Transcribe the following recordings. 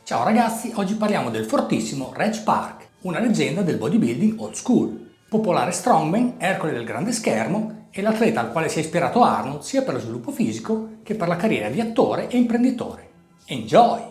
Ciao ragazzi, oggi parliamo del fortissimo Reg Park, una leggenda del bodybuilding old school. Popolare strongman, Ercole del grande schermo e l'atleta al quale si è ispirato Arnold sia per lo sviluppo fisico che per la carriera di attore e imprenditore. Enjoy!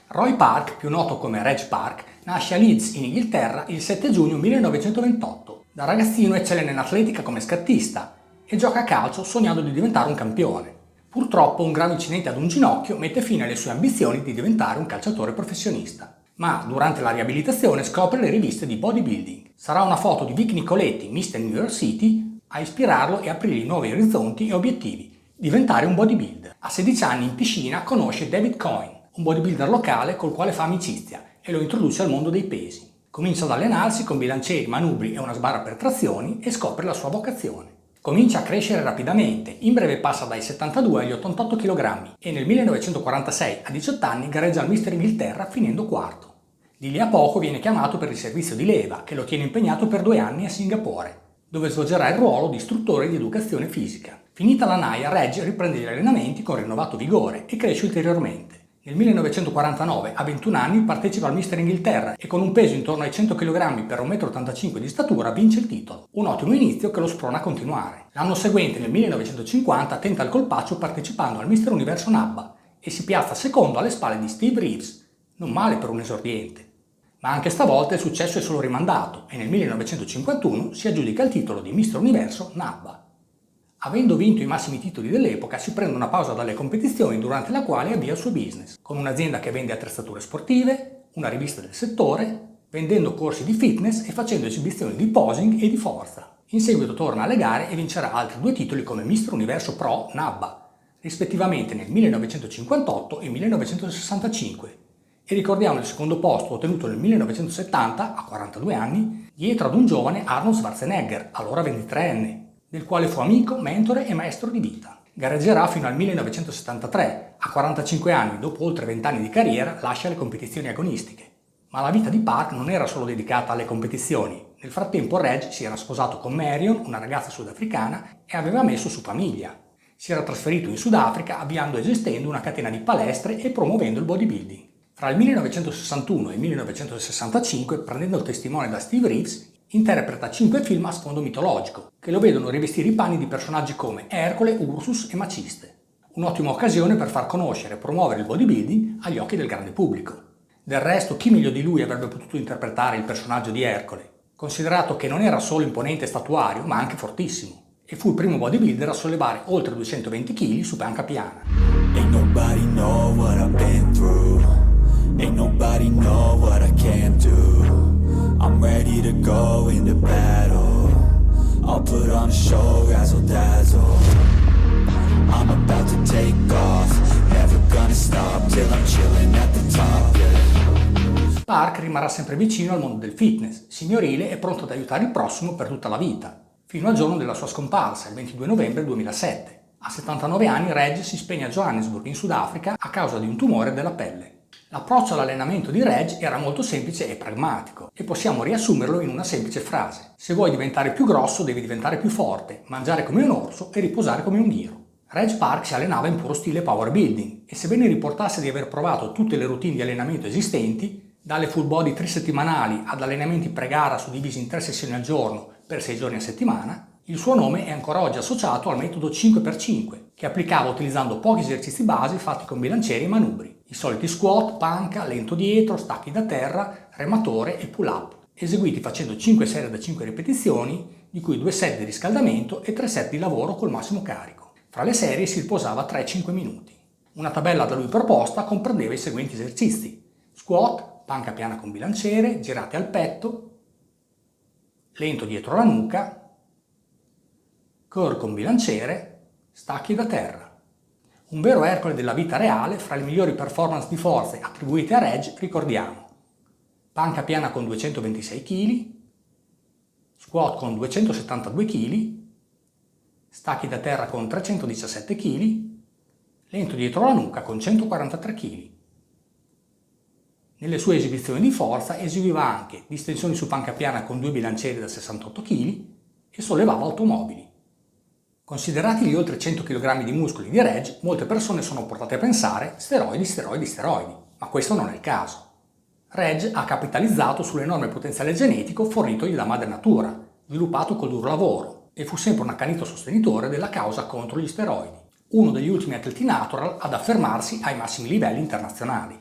Roy Park, più noto come Reg Park, nasce a Leeds in Inghilterra il 7 giugno 1928. Da ragazzino eccelle in atletica come scattista e gioca a calcio sognando di diventare un campione. Purtroppo un grave incidente ad un ginocchio mette fine alle sue ambizioni di diventare un calciatore professionista. Ma durante la riabilitazione scopre le riviste di bodybuilding. Sarà una foto di Vic Nicoletti, Mr. New York City, a ispirarlo e aprirgli nuovi orizzonti e obiettivi. Diventare un bodybuilder. A 16 anni in piscina conosce David Coyne, un bodybuilder locale col quale fa amicizia e lo introduce al mondo dei pesi. Comincia ad allenarsi con bilancieri, manubri e una sbarra per trazioni e scopre la sua vocazione. Comincia a crescere rapidamente, in breve passa dai 72 agli 88 kg e nel 1946 a 18 anni gareggia al Mister Inghilterra finendo quarto. Di lì a poco viene chiamato per il servizio di leva che lo tiene impegnato per 2 anni a Singapore, dove svolgerà il ruolo di istruttore di educazione fisica. Finita la naia, Reg riprende gli allenamenti con rinnovato vigore e cresce ulteriormente. Nel 1949, a 21 anni, partecipa al Mister Inghilterra e con un peso intorno ai 100 kg per 1,85 m di statura vince il titolo. Un ottimo inizio che lo sprona a continuare. L'anno seguente, nel 1950, tenta il colpaccio partecipando al Mister Universo NABBA e si piazza secondo alle spalle di Steve Reeves. Non male per un esordiente. Ma anche stavolta il successo è solo rimandato e nel 1951 si aggiudica il titolo di Mister Universo NABBA. Avendo vinto i massimi titoli dell'epoca, si prende una pausa dalle competizioni durante la quale avvia il suo business, con un'azienda che vende attrezzature sportive, una rivista del settore, vendendo corsi di fitness e facendo esibizioni di posing e di forza. In seguito torna alle gare e vincerà altri 2 titoli come Mister Universo Pro NABBA, rispettivamente nel 1958 e 1965. E ricordiamo il secondo posto ottenuto nel 1970, a 42 anni, dietro ad un giovane Arnold Schwarzenegger, allora 23enne. Del quale fu amico, mentore e maestro di vita. Gareggerà fino al 1973, a 45 anni, dopo oltre 20 anni di carriera, lascia le competizioni agonistiche. Ma la vita di Park non era solo dedicata alle competizioni. Nel frattempo Reg si era sposato con Marion, una ragazza sudafricana, e aveva messo su famiglia. Si era trasferito in Sudafrica avviando e gestendo una catena di palestre e promuovendo il bodybuilding. Fra il 1961 e il 1965, prendendo il testimone da Steve Reeves, interpreta 5 film a sfondo mitologico, che lo vedono rivestire i panni di personaggi come Ercole, Ursus e Maciste. Un'ottima occasione per far conoscere e promuovere il bodybuilding agli occhi del grande pubblico. Del resto, chi meglio di lui avrebbe potuto interpretare il personaggio di Ercole, considerato che non era solo imponente e statuario, ma anche fortissimo, e fu il primo bodybuilder a sollevare oltre 220 kg su panca piana. Ain't nobody know what I've been through. Ain't nobody know what I can't do. I'm ready to go into battle. I'll put on a show, razzle dazzle. I'm about to take off. Never gonna stop till I'm chilling at the top, yeah. Park rimarrà sempre vicino al mondo del fitness, signorile e pronto ad aiutare il prossimo per tutta la vita, fino al giorno della sua scomparsa, il 22 novembre 2007. A 79 anni Reg si spegne a Johannesburg in Sudafrica a causa di un tumore della pelle. L'approccio all'allenamento di Reg era molto semplice e pragmatico e possiamo riassumerlo in una semplice frase. Se vuoi diventare più grosso devi diventare più forte, mangiare come un orso e riposare come un ghiro. Reg Park si allenava in puro stile power building e sebbene riportasse di aver provato tutte le routine di allenamento esistenti, dalle full body trisettimanali ad allenamenti pre-gara suddivisi in 3 sessioni al giorno per 6 giorni a settimana, il suo nome è ancora oggi associato al metodo 5x5, che applicava utilizzando pochi esercizi base fatti con bilancieri e manubri. I soliti squat, panca, lento dietro, stacchi da terra, rematore e pull-up, eseguiti facendo 5 serie da 5 ripetizioni, di cui 2 set di riscaldamento e 3 set di lavoro col massimo carico. Fra le serie si riposava 3-5 minuti. Una tabella da lui proposta comprendeva i seguenti esercizi: squat, panca piana con bilanciere, girate al petto, lento dietro la nuca, curl con bilanciere, stacchi da terra. Un vero Ercole della vita reale. Fra le migliori performance di forze attribuite a Reg ricordiamo panca piana con 226 kg, squat con 272 kg, stacchi da terra con 317 kg, lento dietro la nuca con 143 kg. Nelle sue esibizioni di forza eseguiva anche distensioni su panca piana con 2 bilancieri da 68 kg e sollevava automobili. Considerati gli oltre 100 kg di muscoli di Reg, molte persone sono portate a pensare steroidi, ma questo non è il caso. Reg ha capitalizzato sull'enorme potenziale genetico fornitogli da madre natura, sviluppato col duro lavoro, e fu sempre un accanito sostenitore della causa contro gli steroidi, uno degli ultimi atleti natural ad affermarsi ai massimi livelli internazionali.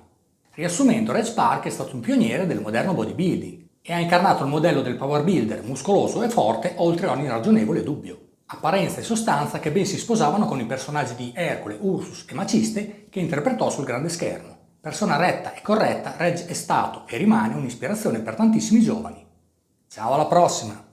Riassumendo, Reg Park è stato un pioniere del moderno bodybuilding e ha incarnato il modello del power builder muscoloso e forte oltre ogni ragionevole dubbio. Apparenza e sostanza che ben si sposavano con i personaggi di Ercole, Ursus e Maciste che interpretò sul grande schermo. Persona retta e corretta, Reg è stato e rimane un'ispirazione per tantissimi giovani. Ciao, alla prossima!